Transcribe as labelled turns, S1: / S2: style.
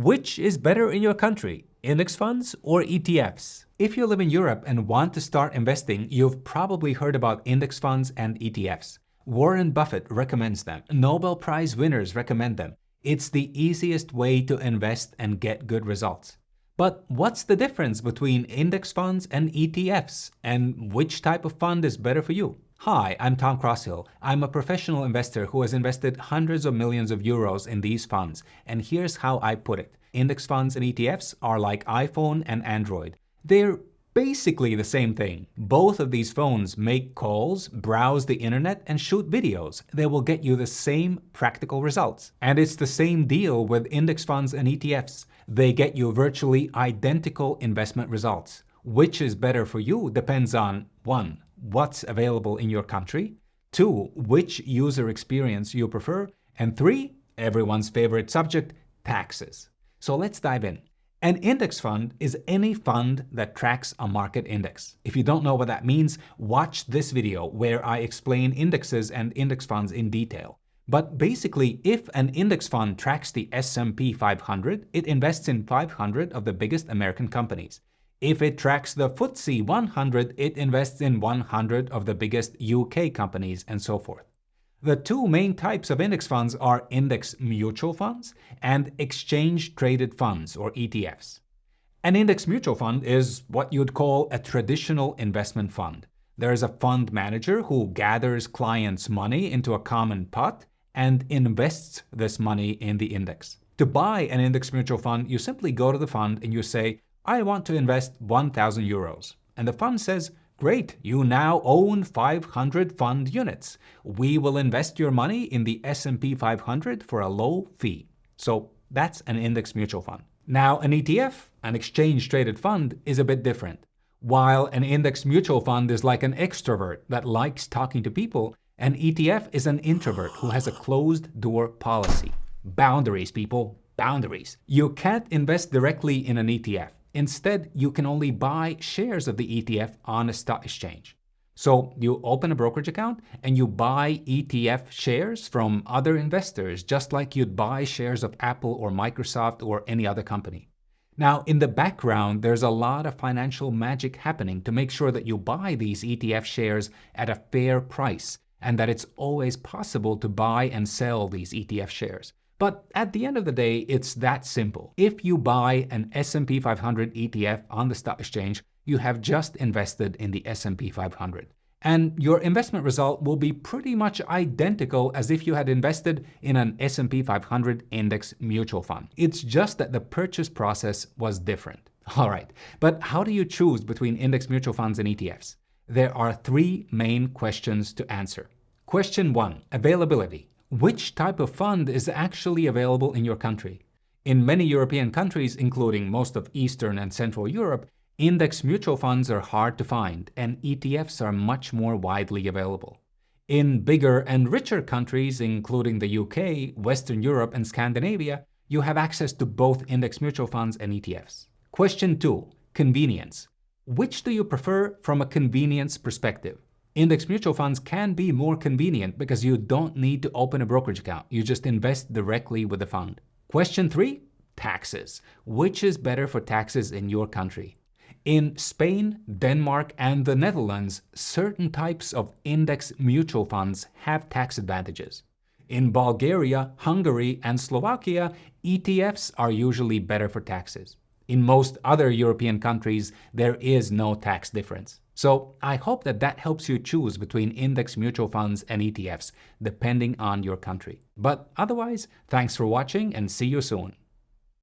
S1: Which is better in your country, index funds or ETFs? If you live in Europe and want to start investing, you've probably heard about index funds and ETFs. Warren Buffett recommends them. Nobel Prize winners recommend them. It's the easiest way to invest and get good results. But what's the difference between index funds and ETFs? And which type of fund is better for you? Hi, I'm Tom Crosshill. I'm a professional investor who has invested hundreds of millions of euros in these funds. And here's how I put it. Index funds and ETFs are like iPhone and Android. They're basically the same thing. Both of these phones make calls, browse the internet, and shoot videos. They will get you the same practical results. And it's the same deal with index funds and ETFs. They get you virtually identical investment results. Which is better for you depends on 1. What's available in your country, 2. Which user experience you prefer, and 3. Everyone's favorite subject, taxes. So let's dive in. An index fund is any fund that tracks a market index. If you don't know what that means, watch this video where I explain indexes and index funds in detail. But basically, if an index fund tracks the S&P 500, it invests in 500 of the biggest American companies. If it tracks the FTSE 100, it invests in 100 of the biggest UK companies, and so forth. The two main types of index funds are index mutual funds and exchange-traded funds, or ETFs. An index mutual fund is what you'd call a traditional investment fund. There is a fund manager who gathers clients' money into a common pot and invests this money in the index. To buy an index mutual fund, you simply go to the fund and you say, I want to invest 1,000 euros. And the fund says, great, you now own 500 fund units. We will invest your money in the S&P 500 for a low fee. So that's an index mutual fund. Now, an ETF, an exchange-traded fund, is a bit different. While an index mutual fund is like an extrovert that likes talking to people, an ETF is an introvert who has a closed-door policy. Boundaries, people, boundaries. You can't invest directly in an ETF. Instead, you can only buy shares of the ETF on a stock exchange. So you open a brokerage account and you buy ETF shares from other investors, just like you'd buy shares of Apple or Microsoft or any other company. Now, in the background, there's a lot of financial magic happening to make sure that you buy these ETF shares at a fair price and that it's always possible to buy and sell these ETF shares. But at the end of the day, it's that simple. If you buy an S&P 500 ETF on the stock exchange, you have just invested in the S&P 500. And your investment result will be pretty much identical as if you had invested in an S&P 500 index mutual fund. It's just that the purchase process was different. All right, but how do you choose between index mutual funds and ETFs? There are 3 main questions to answer. Question 1, availability. Which type of fund is actually available in your country? In many European countries, including most of Eastern and Central Europe, index mutual funds are hard to find, and ETFs are much more widely available. In bigger and richer countries, including the UK, Western Europe, and Scandinavia, you have access to both index mutual funds and ETFs. Question 2, convenience. Which do you prefer from a convenience perspective? Index mutual funds can be more convenient because you don't need to open a brokerage account. You just invest directly with the fund. Question 3, taxes. Which is better for taxes in your country? In Spain, Denmark, and the Netherlands, certain types of index mutual funds have tax advantages. In Bulgaria, Hungary, and Slovakia, ETFs are usually better for taxes. In most other European countries, there is no tax difference. So I hope that helps you choose between index mutual funds and ETFs, depending on your country. But otherwise, thanks for watching and see you soon.